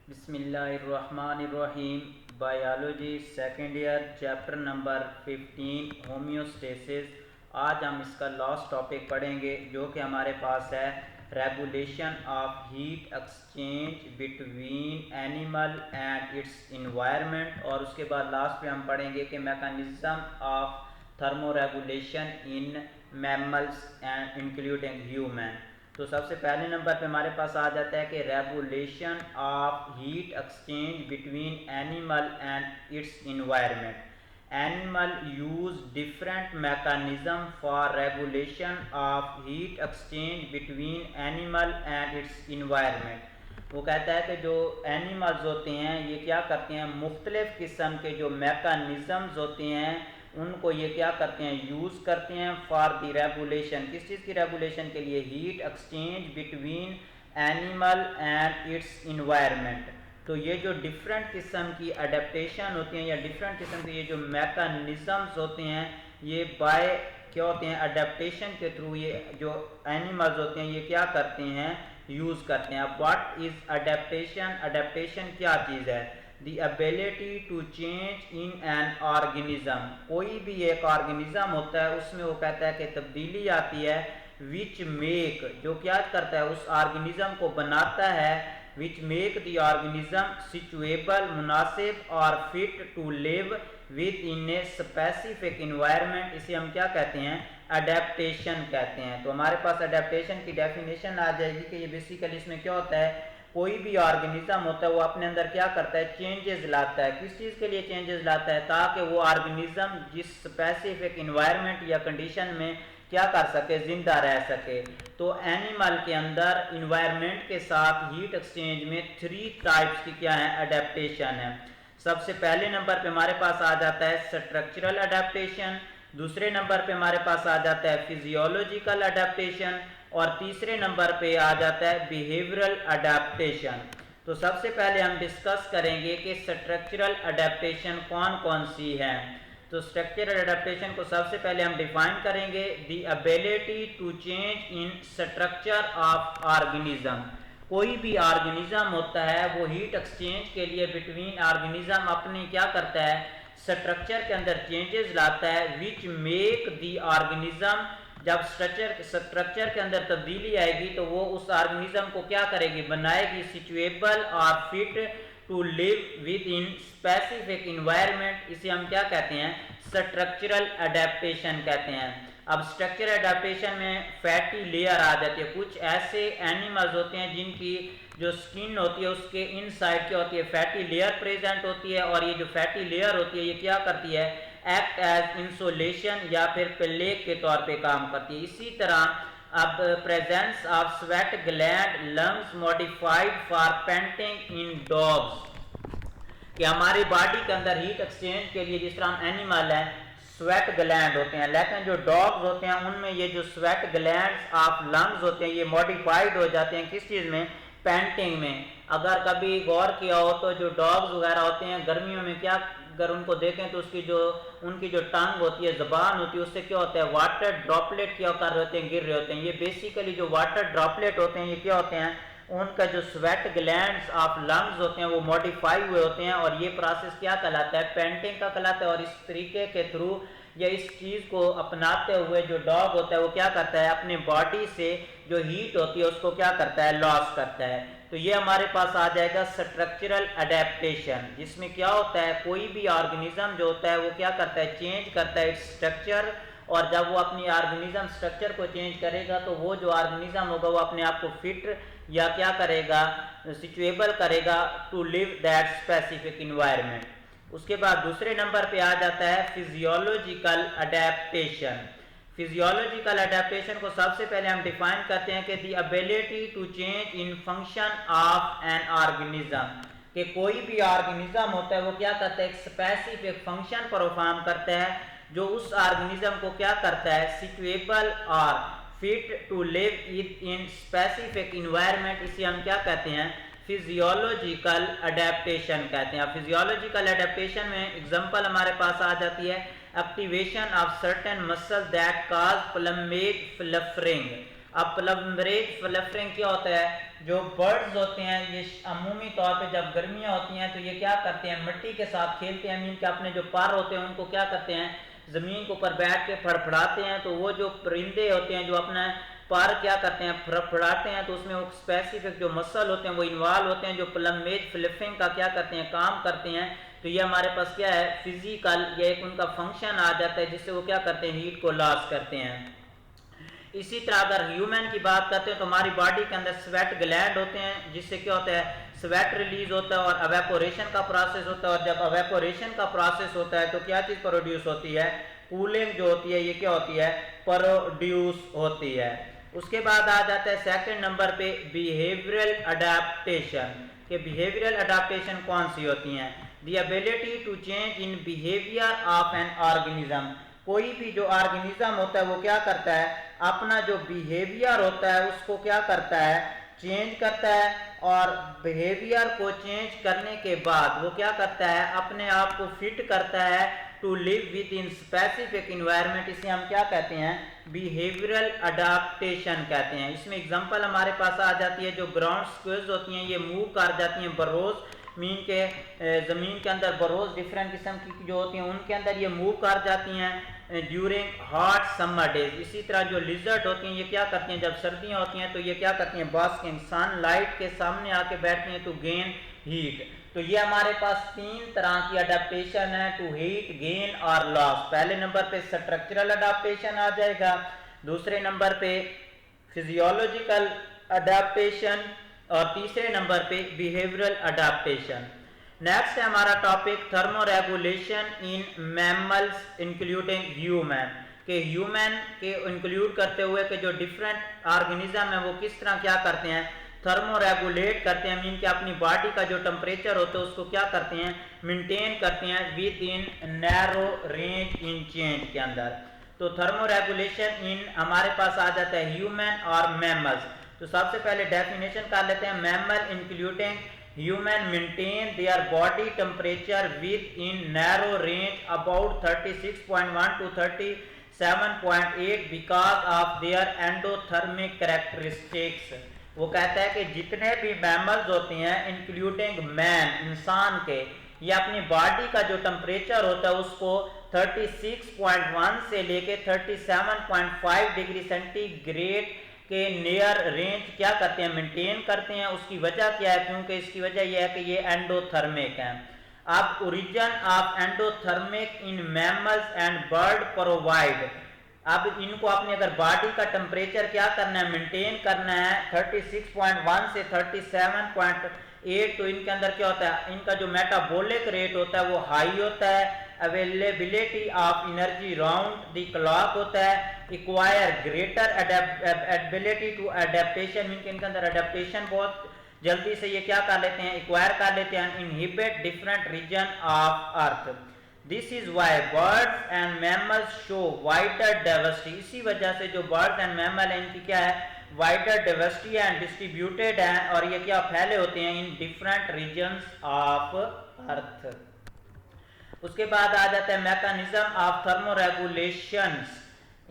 बिस्मिल्लाहिर्रहमानिर्रहीम। Biology second year chapter number 15 homeostasis. आज हम इसका लास्ट टॉपिक पढ़ेंगे जो कि हमारे पास है regulation of heat exchange between animal and it's environment, और उसके बाद लास्ट पे हम पढ़ेंगे कि mechanism of thermoregulation in mammals and including human. तो सबसे पहले नंबर पे हमारे पास आ जाता है कि regulation of heat exchange between animal and it's environment. Animal use different mechanism for regulation of heat exchange between animal and it's environment. वो कहता है कि जो एनिमल्स होते हैं ये क्या करते हैं, मुख्तलिफ किस्म के जो मैकेनिज़म्स होते हैं उनको ये क्या करते हैं, यूज़ करते हैं फॉर द रेगुलेशन। किस चीज़ की रेगुलेशन के लिए? Heat exchange between animal and it's environment. तो ये जो डिफरेंट किस्म की अडेप्टेशन होती हैं या डिफरेंट किस्म के ये जो मैकेनिज़म्स होते हैं ये बाय क्या होते हैं, अडेप्टेशन के थ्रू ये जो एनिमल्स होते हैं ये क्या करते हैं, यूज़ करते हैं। अब व्हाट इज़ अडेप्टेशन? अडेप्टेशन क्या चीज़ है? The ability to change in an organism. कोई भी एक ऑर्गेनिज्म होता है उसमें वो कहता है कि तब्दीली आती है, विच मेक, जो क्या करता है उस ऑर्गेनिज्म को बनाता है, which make the organism suitable, मुनासिब और fit to live within a specific environment. इसे हम क्या कहते हैं, अडेप्टेशन कहते हैं। तो हमारे पास अडेप्टेशन की डेफिनेशन आ जाएगी कि ये बेसिकली इसमें क्या होता है, कोई भी ऑर्गेनिज्म होता है वो अपने अंदर क्या करता है, चेंजेस लाता है। किस चीज़ के लिए चेंजेस लाता है? ताकि वो ऑर्गेनिज्म जिस स्पेसिफिक इन्वायरमेंट या कंडीशन में क्या कर सके, जिंदा रह सके। तो एनिमल के अंदर इन्वायरमेंट के साथ हीट एक्सचेंज में 3 टाइप्स की क्या है, अडेप्टेशन है। सबसे पहले नंबर पे हमारे पास आ जाता है स्ट्रक्चरल अडेप्टेशन, दूसरे नंबर पे हमारे पास आ जाता है फिजियोलॉजिकल अडेप्टेशन, और तीसरे नंबर पे आ जाता है बिहेवियरल अडेप्टेशन। तो सबसे पहले हम डिस्कस करेंगे कि स्ट्रक्चरल अडेप्टेशन कौन कौन सी है। तो स्ट्रक्चरल अडेप्टेशन को सबसे पहले हम डिफाइन करेंगे, the ability to change in structure of organism. कोई भी ऑर्गेनिज्म होता है वो हीट एक्सचेंज के लिए बिटवीन ऑर्गेनिज्म अपने क्या करता है, स्ट्रक्चर के अंदर चेंजेस लाता है, विच मेक द ऑर्गेनिज्म। जब स्ट्रक्चर के अंदर तब्दीली आएगी तो वो उस ऑर्गेनिज्म को क्या करेगी, बनाएगी, सिचुएबल और fit to live within specific environment. इसे हम क्या कहते हैं, स्ट्रक्चरल अडेप्टेशन कहते हैं। अब स्ट्रक्चरल अडेप्टेशन में फैटी लेयर आ जाती है। कुछ ऐसे एनिमल्स होते हैं जिनकी जो स्किन होती है उसके इनसाइड क्या होती है, फैटी लेयर प्रेजेंट होती है, और ये जो फैटी लेयर होती है ये क्या करती है, एक्ट एज इंसुलेशन या फिर प्लेग के तौर पे काम करती है। इसी तरह अब presence of sweat gland lungs modified for painting in dogs, कि हमारी बॉडी के अंदर हीट एक्सचेंज के लिए जिस तरह हम एनिमल है स्वेट ग्लैंड होते हैं, लेकिन जो डॉग्स होते हैं उनमें ये जो स्वेट ग्लैंड्स ऑफ लंग्स होते हैं ये मॉडिफाइड हो जाते हैं। किस चीज़ में? पेंटिंग में। अगर कभी गौर किया हो तो जो डॉग्स वगैरह होते हैं गर्मियों में क्या, अगर उनको देखें तो उनकी जो टंग होती है, जबान होती है, उससे क्या होता है, वाटर ड्रॉपलेट क्या कर रहे होते हैं, गिर रहे होते हैं। ये बेसिकली जो वाटर ड्रॉपलेट होते हैं ये क्या होते हैं, उनका जो स्वेट ग्लैंड्स ऑफ लंग्स होते हैं वो मॉडिफाई हुए होते हैं, और ये प्रोसेस क्या कहलाता है, पेंटिंग का कहलाता है। और इस तरीके के थ्रू या इस चीज़ को अपनाते हुए जो डॉग होता है वो क्या करता है, अपने बॉडी से जो हीट होती है उसको क्या करता है, लॉस करता है। तो ये हमारे पास आ जाएगा स्ट्रक्चरल अडेप्टेशन, जिसमें क्या होता है, कोई भी ऑर्गेनिज्म जो होता है वो क्या करता है, चेंज करता है इट्स स्ट्रक्चर, और जब वो अपनी ऑर्गेनिज्म स्ट्रक्चर को चेंज करेगा तो वो जो ऑर्गेनिज्म होगा वो अपने आप को फिट या क्या करेगा, सिचुएबल करेगा to live that specific environment. उसके बाद दूसरे नंबर पे आ जाता है फिजियोलॉजिकल अडेप्टेशन। फिजियोलॉजिकल अडेप्टेशन को सबसे पहले हम डिफाइन करते हैं कि the ability to change in function of an organism, कि कोई भी ऑर्गेनिज्म होता है वो क्या करता है, एक स्पेसिफिक फंक्शन परफॉर्म करता है जो उस ऑर्गेनिज्म को क्या करता है, सिचुएबल और fit to live in specific environment. इसे हम क्या कहते हैं, फिजियोलॉजिकल अडेप्टेशन कहते हैं। फिजियोलॉजिकल अडेप्टेशन में एग्जांपल हमारे पास आ जाती है activation of certain muscle that cause plumage fluffering. अब प्लमेज फ्लफरिंग क्या होता है, जो बर्ड्स होते हैं ये अमूमी तौर पे जब गर्मियाँ होती हैं तो ये क्या करते हैं, मिट्टी के साथ खेलते हैं, मीन के अपने जो पर होते हैं उनको क्या करते हैं, ज़मीन के ऊपर बैठ के फड़फड़ाते हैं। तो वो जो परिंदे होते हैं जो अपना पर क्या करते हैं, फड़फड़ाते हैं, तो उसमें वो स्पेसिफिक जो मसल होते हैं वो इन्वॉल्व होते हैं जो प्लमेज फ्लिपिंग का क्या करते हैं, काम करते हैं। तो ये हमारे पास क्या है, फिजिकल ये एक उनका फंक्शन आ जाता है जिससे वो क्या करते हैं, हीट को लॉस करते हैं। इसी तरह अगर ह्यूमन की बात करते हैं तो हमारी बॉडी के अंदर स्वेट ग्लैंड होते हैं जिससे क्या होता है, स्वेट रिलीज होता है और अवेपोरेशन का प्रोसेस होता है। और जब अवेपोरेशन का प्रोसेस होता है तो क्या चीज़ प्रोड्यूस होती है, कूलिंग जो होती है ये क्या होती है, प्रोड्यूस होती है। उसके बाद आ जाता है सेकंड नंबर पे बिहेवियरल अडेप्टेशन, कि बिहेवियरल अडेप्टेशन कौन सी होती हैं, the ability to change in behaviour of an organism. कोई भी जो ऑर्गेनिज्म होता है वो क्या करता है, अपना जो बिहेवियर होता है उसको क्या करता है, चेंज करता है। और बिहेवियर को चेंज करने के बाद वो क्या करता है, अपने आप को फिट करता है to live within specific environment. इसे हम क्या कहते हैं, बिहेवियरल अडाप्टेशन कहते हैं। इसमें एग्जांपल हमारे पास आ जाती है, जो ग्राउंड स्क्विज होती हैं ये मूव कर जाती हैं बरोज, मीन के ज़मीन के अंदर बरोज डिफरेंट किस्म की जो होती हैं उनके अंदर ये मूव कर जाती हैं ड्यूरिंग हॉट समर डेज। इसी तरह जो लिजर्ड होती हैं ये क्या करती हैं, जब सर्दियाँ होती हैं तो ये क्या करती हैं, बास्किंग सन लाइट के सामने आके बैठती हैं टू गेन हीट। तो ये हमारे पास तीन तरह की अडेप्टेशन है, टू हीट, गेन और लॉस। पहले नंबर पे स्ट्रक्चरल अडेप्टेशन आ जाएगा, दूसरे नंबर पे फिजियोलॉजिकल अडेप्टेशन और तीसरे नंबर पे बिहेवियरल अडेप्टेशन। नेक्स्ट है हमारा topic thermoregulation in mammals including human, के ह्यूमन के इंक्लूड करते हुए कि जो डिफरेंट ऑर्गेनिज्म है वो किस तरह क्या करते हैं, थर्मोरेगुलेट करते हैं, मीन कि अपनी बॉडी का जो टेम्परेचर होता है उसको क्या करते हैं, मेंटेन करते हैं with in narrow range in change के अंदर। तो थर्मोरेगुलेशन इन हमारे पास आ जाता है ह्यूमन और मैमल्स। तो सबसे पहले डेफिनेशन कर लेते हैं, mammal including human maintain their body temperature within narrow range about 36.1 to 37.8 because of their endothermic characteristics. वो कहता है कि जितने भी मैमल्स होते हैं इंक्लूडिंग मैन, इंसान के, ये अपनी बॉडी का जो टेम्परेचर होता है उसको 36.1 से लेके 37.5 डिग्री सेंटीग्रेड के नियर रेंज क्या करते हैं, मेंटेन करते हैं। उसकी वजह क्या है, क्योंकि इसकी वजह यह है कि ये एंडोथर्मिक है। अब origin of endothermic in mammals and bird provide, अब इनको अपने अगर बॉडी का टेम्परेचर क्या करना है, मेंटेन करना है 36.1 से 37.8, तो इनके अंदर क्या होता है, इनका जो मेटाबॉलिक रेट होता है वो हाई होता है, availability of energy round the clock होता है, acquire greater ability to adaptation, mean इनके अंदर अडेप्टेशन बहुत जल्दी से ये क्या कर लेते हैं, एक्वायर कर लेते हैं, inhibit different region of earth. This is why birds and mammals show wider diversity, इसी वजह से जो बर्ड्स एंड मैमल है इनकी क्या है, वाइडर डाइवर्सिटी एंड डिस्ट्रीब्यूटेड है, और ये क्या फैले होते हैं in different regions of earth. उसके बाद आ जाता है मैकेनिज्म ऑफ थर्मोरेगुलेशंस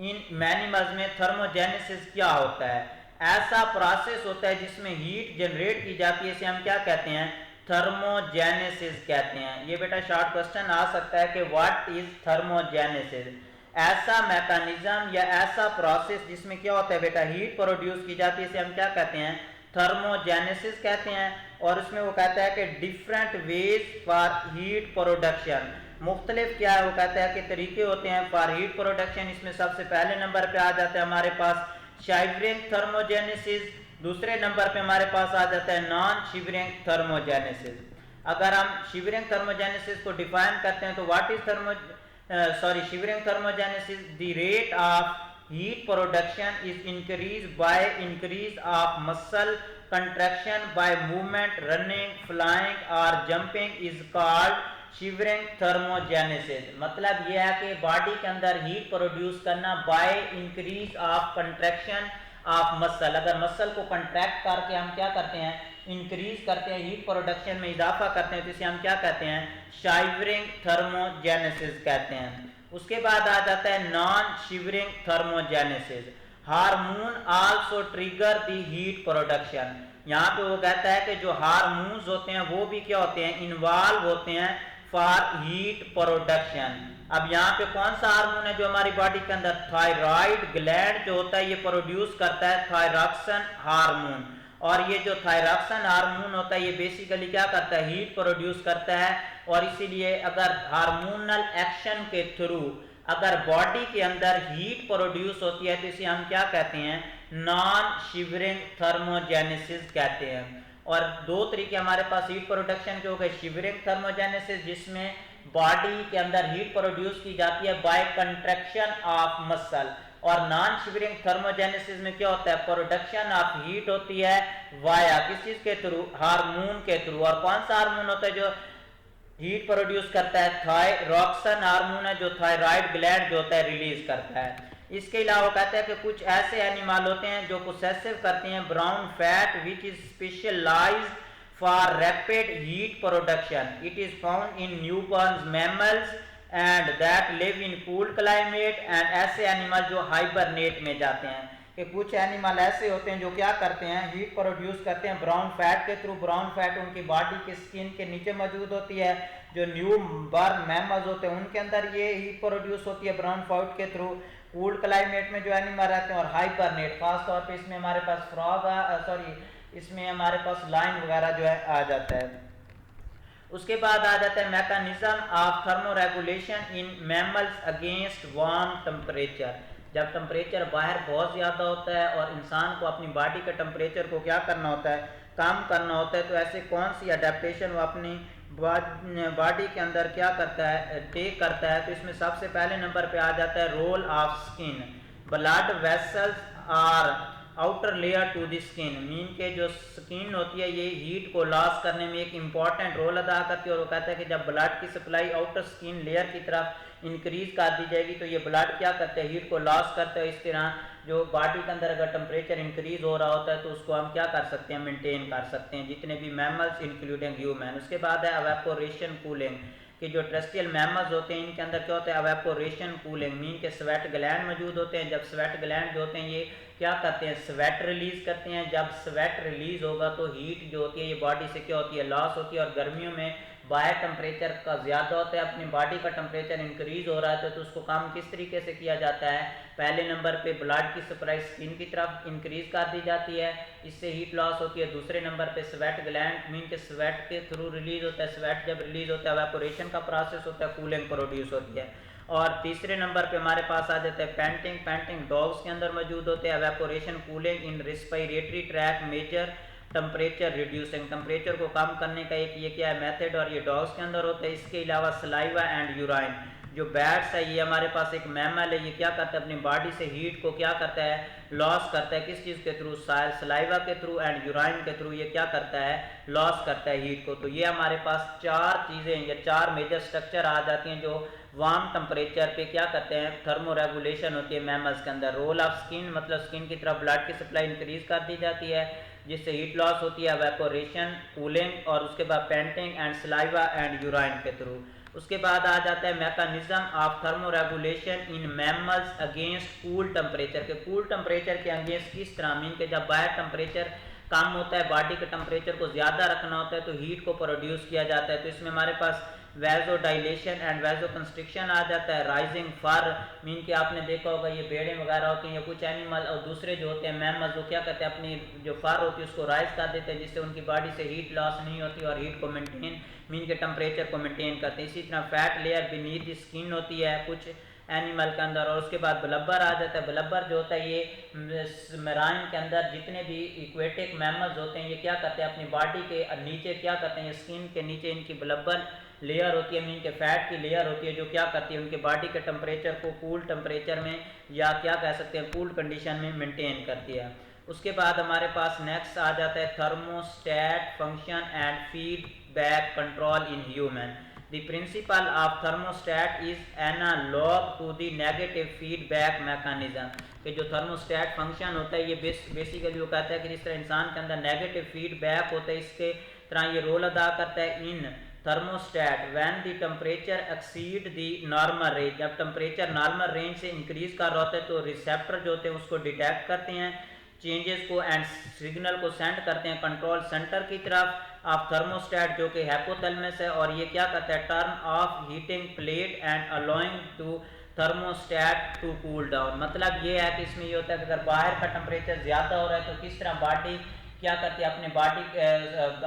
इन मैनिमल्स में थर्मोजेनेसिस क्या होता है, ऐसा प्रोसेस होता है जिसमें हीट जनरेट की जाती है, इसे हम क्या कहते हैं, थर्मोजेनेसिस कहते हैं। ये बेटा शॉर्ट क्वेश्चन आ सकता है कि व्हाट इज थर्मोजेनेसिस, ऐसा मैकेनिज्म या ऐसा प्रोसेस जिसमें क्या होता है बेटा, हीट प्रोड्यूस की जाती है, इसे हम क्या कहते हैं, थर्मोजेनेसिस कहते हैं। और इसमें वो कहता है कि different ways for heat production, मुख्तलिफ क्या है, वो कहता है कि तरीके होते हैं फॉर हीट प्रोडक्शन। इसमें सबसे पहले नंबर पे आ जाता है हमारे पास शिवरिंग थर्मोजेनेसिस, दूसरे नंबर पे हमारे पास आ जाता है नॉन शिवरिंग थर्मोजेनेसिस। अगर हम शिवरिंग थर्मोजेनेसिस को डिफाइन करते हैं तो what is shivering thermogenesis, the rate of heat production is increased by increase of muscle contraction by movement, running, flying or jumping is called shivering thermogenesis। मतलब यह है कि बॉडी के अंदर हीट प्रोड्यूस करना by increase of contraction of muscle, अगर muscle को contract करके हम क्या करते हैं, इंक्रीज करते हैं, हीट प्रोडक्शन में इजाफा करते हैं, तो इसे हम क्या कहते हैं, शिवरिंग थर्मोजेनेसिस कहते हैं। उसके बाद आ जाता है non shivering thermogenesis, hormone also trigger the heat production, यहाँ पे वो कहता है कि जो हार्मोन्स होते हैं वो भी क्या होते हैं, इन्वॉल्व होते हैं फॉर हीट प्रोडक्शन। अब यहाँ पे कौन सा हार्मोन है जो हमारी बॉडी के अंदर, थायराइड ग्लैंड जो होता है ये प्रोड्यूस करता है थायरॉक्सिन हार्मोन। और ये जो थायरॉक्सिन हार्मोन होता है ये बेसिकली क्या करता है, हीट प्रोड्यूस करता है। और इसीलिए अगर हार्मोनल एक्शन के थ्रू अगर बॉडी के अंदर हीट प्रोड्यूस होती है तो इसे हम क्या कहते हैं, नॉन शिवरिंग थर्मोजेनेसिस कहते हैं। और दो तरीके हमारे पास हीट प्रोडक्शन के हो गए, शिवरिंग थर्मोजेनेसिस जिसमें बॉडी के अंदर हीट प्रोड्यूस की जाती है बाय कंट्रैक्शन ऑफ मसल, और नॉन शिवरिंग थर्मोजेनेसिस में क्या होता है, प्रोडक्शन ऑफ हीट होती है वाया किस चीज के थ्रू, हार्मोन के थ्रू। और कौन सा हार्मोन होता है जो हीट प्रोड्यूस करता है, थायरॉक्सिन हार्मोन है जो थायराइड ग्लैंड जो होता है रिलीज करता है। इसके अलावा कहते हैं कि कुछ ऐसे एनिमल होते हैं जो पोसेसिव करते हैं brown fat which is specialised for rapid heat production. It is found in newborn mammals and that live in cool climate. And ऐसे एनिमल जो हाइबरनेट में जाते हैं, कि कुछ एनिमल ऐसे होते हैं जो क्या करते हैं, हीट प्रोड्यूस करते हैं ब्राउन फैट के थ्रू। ब्राउन फैट उनकी बॉडी के स्किन के नीचे मौजूद होती है। जो न्यू बर्न मैमल्स होते हैं उनके अंदर ये हीट प्रोड्यूस होती है ब्राउन फैट के थ्रू। कूल क्लाइमेट में जो एनिमल रहते हैं और हाइबरनेट, खास तौर पे इसमें हमारे पास फ्रॉग इसमें हमारे पास लाइन वगैरह जो है आ जाता है। उसके बाद आ जाता है mechanism of thermoregulation in mammals against warm temperature. जब टेम्परेचर बाहर बहुत ज़्यादा होता है और इंसान को अपनी बॉडी के टेम्परेचर को क्या करना होता है, कम करना होता है, तो ऐसे कौन सी अडेप्टेशन वो अपनी बॉडी के अंदर क्या करता है, टेक करता है। तो इसमें सबसे पहले नंबर पे आ जाता है role of skin. Blood vessels are outer layer to the skin, mean के जो स्किन होती है ये हीट को लॉस करने में एक इम्पॉर्टेंट रोल अदा करती है। और वो कहता है कि जब ब्लड की सप्लाई आउटर स्किन लेयर की तरफ इंक्रीज कर दी जाएगी तो ये ब्लड क्या करते हैं, हीट को लॉस करते हैं। इस तरह जो बॉडी के अंदर अगर टेम्परेचर इंक्रीज हो रहा होता है तो उसको हम क्या कर सकते हैं, मेंटेन कर सकते हैं, जितने भी मैमल्स इंक्लूडिंग ह्यूमन। उसके बाद है एवेपोरेशन कूलिंग, कि जो टेरेस्ट्रियल मैमल्स होते हैं इनके अंदर क्या होता है, एवेपोरेशन कूलिंग, मीन के स्वेट ग्लैंड मौजूद होते हैं। जब स्वेट ग्लैंड जो होते हैं ये क्या करते हैं, स्वेट रिलीज करते हैं। जब स्वेट रिलीज होगा तो हीट जो होती है ये बॉडी से क्या होती है, लॉस होती है। और गर्मियों में बाहर टेम्परेचर का ज़्यादा होता है, अपनी बॉडी का टेम्परेचर इंक्रीज हो रहा है तो उसको काम किस तरीके से किया जाता है, पहले नंबर पे ब्लड की सप्लाई स्किन की तरफ इंक्रीज कर दी जाती है, इससे हीट लॉस होती है। दूसरे नंबर पे स्वेट ग्लैंड, मीन के स्वेट के थ्रू रिलीज होता है। स्वेट जब रिलीज होता है एवेपोरेशन का प्रोसेस होता है, कूलिंग प्रोड्यूस होती है। और तीसरे नंबर पे हमारे पास आ जाता है पैंटिंग। पैंटिंग डॉग्स के अंदर मौजूद होते हैं। Evaporation cooling in respiratory tract major temperature reducing, temperature को कम करने का एक ये क्या है मेथड, और ये डॉग्स के अंदर होता है। इसके अलावा सलाइवा एंड यूराइन, जो बैट्स है ये हमारे पास एक मैमल है, ये क्या करता है, अपनी बॉडी से हीट को क्या करता है, लॉस करता है। किस चीज़ के थ्रू, सलाइवा के थ्रू एंड यूराइन के थ्रू ये क्या करता है, लॉस करता है हीट को। तो ये हमारे पास चार चीज़ें या चार मेजर स्ट्रक्चर आ जाती हैं जो वार्म टेम्परेचर पे क्या करते हैं, थर्मो रेगुलेशन होती है मैमल्स के अंदर। रोल ऑफ स्किन, मतलब स्किन की तरफ ब्लड की सप्लाई इंक्रीज कर दी जाती है जिससे हीट लॉस होती है, एवेपोरेशन, कूलिंग, और उसके बाद painting and saliva and urine के थ्रू। उसके बाद आ जाता है mechanism of thermo regulation in mammals against cool temperature, के कूल टेम्परेचर के अगेंस्ट किस तरह, मीन के जब बाहर टेम्परेचर कम होता है, बॉडी के टेम्परेचर को ज़्यादा रखना होता है तो हीट को प्रोड्यूस किया जाता है। तो इसमें हमारे पास वैजो डायलेशन एंड वैजो कंस्ट्रिक्शन आ जाता है। राइजिंग फर, मीन कि आपने देखा होगा ये भेड़ें वगैरह होती हैं या कुछ एनिमल, और दूसरे जो होते हैं मैमल्स वो क्या करते हैं, अपनी जो फर होती है उसको राइज कर देते हैं जिससे उनकी बॉडी से हीट लॉस नहीं होती और हीट को मेंटेन, मीन के टेम्परेचर को मेंटेन करते हैं। इसी तरह fat layer beneath the skin होती है कुछ एनिमल के अंदर। और उसके बाद ब्लबर आ जाता है। ब्लबर जो होता है ये मेराइन के अंदर जितने भी इक्वेटिक मैमल्स होते हैं ये क्या करते हैं, अपनी बॉडी के नीचे क्या करते हैं, स्किन के नीचे इनकी ब्लबर लेयर होती है, मीन के फैट की लेयर होती है जो क्या करती है, उनके बॉडी के टेम्परेचर को कूल टेम्परेचर में या क्या कह सकते हैं कूल कंडीशन में मेंटेन करती है। उसके बाद हमारे पास नेक्स्ट आ जाता है thermostat function and feedback control in human. The principle of thermostat is analog to the negative feedback mechanism, कि जो थर्मोस्टेट फंक्शन होता है ये बेसिकली वो कहता है कि जिस तरह इंसान के अंदर नेगेटिव फीडबैक होता है इसके तरह ये रोल अदा करता है in thermostat when the temperature exceed the normal range, जब टेम्परेचर नॉर्मल रेंज से इंक्रीज कर रहा होता है तो रिसेप्टर जो होते हैं उसको डिटेक्ट करते हैं चेंजेस को एंड सिग्नल को सेंड करते हैं कंट्रोल सेंटर की तरफ ऑफ थर्मोस्टेट जो कि हाइपोथैलेमस है, और ये क्या करता है, turn off heating plate and allowing to thermostat to cool down. मतलब ये है कि इसमें ये होता है कि अगर बाहर का टेम्परेचर ज़्यादा हो रहा है तो किस तरह बॉडी क्या करती है, अपने बॉडी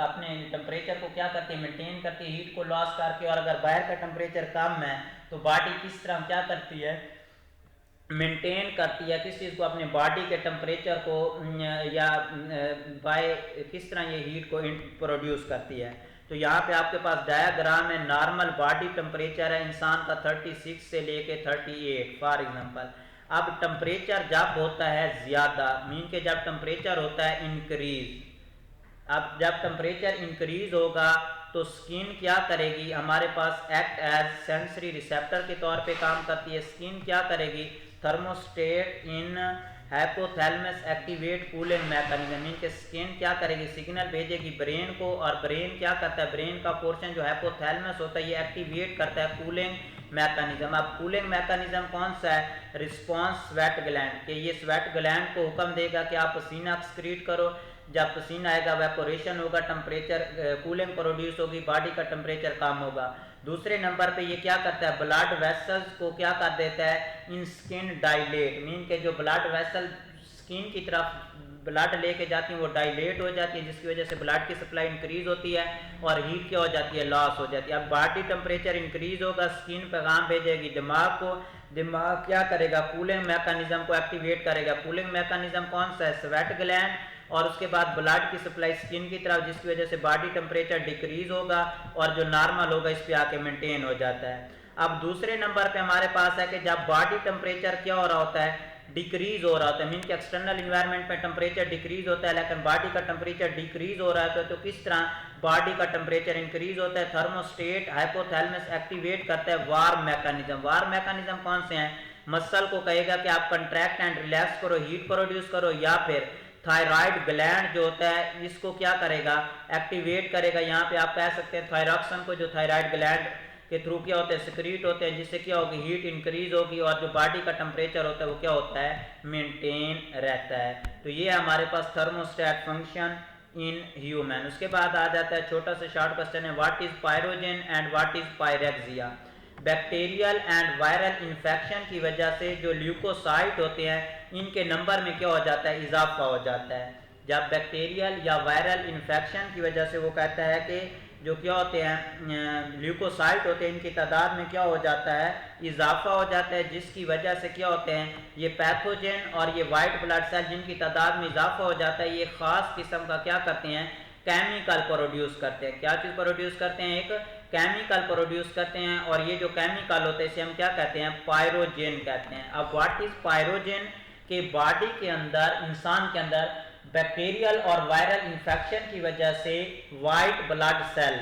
अपने टेम्परेचर को क्या करती है, मेंटेन करती है हीट को लॉस करके, और अगर बाहर का टेम्परेचर कम है तो बॉडी किस तरह क्या करती है, मेंटेन करती है किस चीज़ को, अपने बॉडी के टेम्परेचर को, या बाय किस तरह ये हीट को प्रोड्यूस करती है। तो यहाँ पे आपके पास डायग्राम है, नॉर्मल बॉडी टेम्परेचर है इंसान का 36 से लेके 38 फॉर एग्जांपल। अब टेम्परेचर जब होता है ज़्यादा, मीन के जब टेम्परेचर होता है इंक्रीज, अब जब टेम्परेचर इंक्रीज होगा तो स्किन क्या करेगी, हमारे पास एक्ट एज सेंसरी रिसेप्टर के तौर पे काम करती है। स्किन क्या करेगी, thermostat in hypothalamus activate cooling mechanism, mean के स्किन क्या करेगी, सिग्नल भेजेगी ब्रेन को, और ब्रेन क्या करता है, ब्रेन का पोर्शन जो हाइपोथैलेमस होता है ये एक्टिवेट करता है कूलिंग मैकेनिज्म। अब कूलिंग मैकेनिज्म कौन सा है, रिस्पॉन्स स्वेट ग्लैंड के, ये स्वेट ग्लैंड को हुक्म देगा कि आप पसीना एक्सक्रीट करो, जब पसीना आएगा वेपोरेशन होगा, टेम्परेचर कूलिंग प्रोड्यूस होगी, बॉडी का टेम्परेचर कम होगा। दूसरे नंबर पे ये क्या करता है, ब्लड वेसल्स को क्या कर देता है, इन स्किन डायलेट, मीन के जो ब्लड वेसल स्किन की तरफ ब्लड लेके जाती है वो डायलेट हो जाती है, जिसकी वजह से ब्लड की सप्लाई इंक्रीज होती है और हीट क्या हो जाती है, लॉस हो जाती है। अब बॉडी टेम्परेचर इंक्रीज होगा, स्किन पैगाम भेजेगी दिमाग को, दिमाग क्या करेगा, कूलिंग मैकेनिज्म को एक्टिवेट करेगा। कूलिंग मैकेनिज्म कौन सा है, स्वेट ग्लैंड, और उसके बाद ब्लड की सप्लाई स्किन की तरफ, जिसकी वजह से बॉडी टेम्परेचर डिक्रीज होगा और जो नॉर्मल होगा इस पे आके मेंटेन हो जाता है। अब दूसरे नंबर पे हमारे पास है कि जब बॉडी टेम्परेचर क्या हो रहा होता है, डिक्रीज हो रहा होता है, मीन कि एक्सटर्नल इन्वायरमेंट में टेम्परेचर डिक्रीज होता है लेकिन बॉडी का टेम्परेचर डिक्रीज हो रहा है, तो किस तरह बॉडी का टेम्परेचर इंक्रीज होता है, थर्मोस्टेट हाइपोथैलेमस एक्टिवेट करता है वार्म मैकेनिज्म। वार्म मैकेनिज्म कौन से हैं, मसल को कहेगा कि आप कंट्रैक्ट एंड रिलैक्स करो, हीट प्रोड्यूस करो, या फिर थायराइड ग्लैंड जो होता है इसको क्या करेगा, एक्टिवेट करेगा। यहाँ पे आप कह सकते हैं थायरॉक्सिन को, जो थायराइड ग्लैंड के थ्रू क्या होते हैं, सिक्रीट होते हैं, जिससे क्या होगी, हीट इंक्रीज होगी और जो बॉडी का टेम्परेचर होता है वो क्या होता है, मेंटेन रहता है। तो ये हमारे पास थर्मोस्टेट फंक्शन इन ह्यूमन। उसके बाद आ जाता है छोटा सा शॉर्ट क्वेश्चन है, what is pyrogen and what is pyrexia. Bacterial and viral infection की वजह से जो ल्यूकोसाइट होते हैं इनके नंबर में क्या हो जाता है, इजाफा हो जाता है। जब बैक्टीरियल या वायरल इन्फेक्शन की वजह से वो कहता है कि जो क्या होते हैं ल्यूकोसाइट होते हैं इनकी तादाद में क्या हो जाता है, इजाफा हो जाता है, जिसकी वजह से क्या होते हैं ये पैथोजन और ये वाइट ब्लड सेल जिनकी तादाद में इजाफा हो जाता है, ये ख़ास किस्म का क्या करते हैं, केमिकल प्रोड्यूस करते हैं। क्या चीज़ प्रोड्यूस करते हैं, एक केमिकल प्रोड्यूस करते हैं, और ये जो केमिकल होते हैं इसे हम क्या कहते हैं, पायरोजन कहते हैं। अब व्हाट इज पायरोजन, के बॉडी के अंदर, इंसान के अंदर बैक्टीरियल और वायरल इन्फेक्शन की वजह से वाइट ब्लड सेल,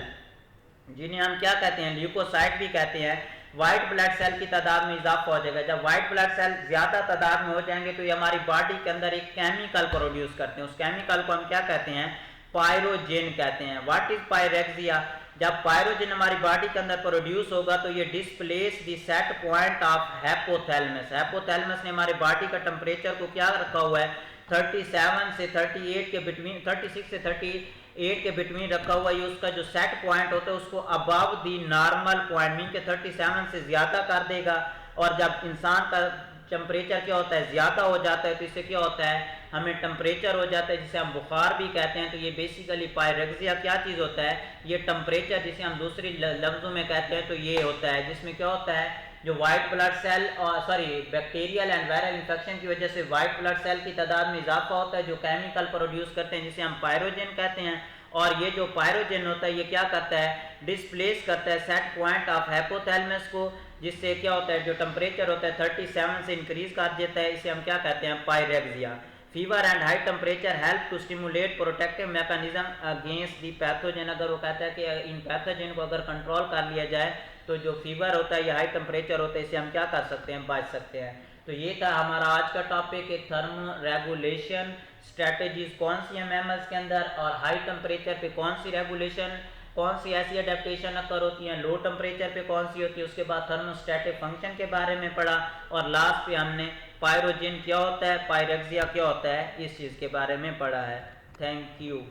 जिन्हें हम क्या कहते हैं, ल्यूकोसाइट भी कहते हैं, वाइट ब्लड सेल की तादाद में इजाफा हो जाएगा। जब वाइट ब्लड सेल ज़्यादा तादाद में हो जाएंगे तो ये हमारी बॉडी के अंदर एक केमिकल प्रोड्यूस करते हैं, उस केमिकल को हम क्या कहते हैं, पायरोजन कहते हैं। व्हाट इज पायरेक्सिया, जब पायरोजन हमारी बॉडी के अंदर प्रोड्यूस होगा तो ये displace the set point of hypothalamus. Hypothalamus ने हमारे बॉडी का टेम्परेचर को क्या रखा हुआ है, 37 से 38 के बिटवीन, 36 से 38 के बिटवीन रखा हुआ है। ये उसका जो सेट पॉइंट होता है उसको above the normal point, mean के 37 से ज़्यादा कर देगा। और जब इंसान का टेम्परेचर क्या होता है, ज़्यादा हो जाता है, तो इससे क्या होता है, हमें टेम्परेचर हो जाता है जिसे हम बुखार भी कहते हैं। तो ये बेसिकली पायरेक्सिया क्या चीज़ होता है, ये टेम्परेचर जिसे हम दूसरी लफ्ज़ों में कहते हैं, तो ये होता है जिसमें क्या होता है, जो वाइट ब्लड सेल और बैक्टीरियल एंड वायरल इन्फेक्शन की वजह से वाइट ब्लड सेल की तादाद में इजाफा होता है, जो केमिकल प्रोड्यूस करते हैं जिसे हम पायरोजन कहते हैं। और ये जो पायरोजन होता है ये क्या करता है, डिस्प्लेस करता है सेट पॉइंट ऑफ हाइपोथैलेमस को, जिससे क्या होता है, जो टेम्परेचर होता है 37 से इंक्रीज कर देता है, इसे हम क्या कहते हैं, pyrexia. Fever and high temperature help to stimulate protective mechanism against the pathogen. अगर वो कहता है कि इन पैथोजन को अगर कंट्रोल कर लिया जाए तो जो फीवर होता है या हाई टेम्परेचर होता है इसे हम क्या कर सकते हैं, बच सकते हैं। तो ये था हमारा आज का टॉपिक, थर्मो रेगुलेशन स्ट्रेटजीज कौन सी हैं मैमल्स के अंदर, और हाई टेम्परेचर पे कौन सी रेगुलेशन, कौन सी ऐसी अडेप्टेशन अकर होती हैं, लो टेम्परेचर पे कौन सी होती है। उसके बाद थर्मोस्टैटिक फंक्शन के बारे में पढ़ा, और लास्ट पे हमने पायरोजिन क्या होता है, पायरेक्सिया क्या होता है, इस चीज़ के बारे में पढ़ा है। Thank you.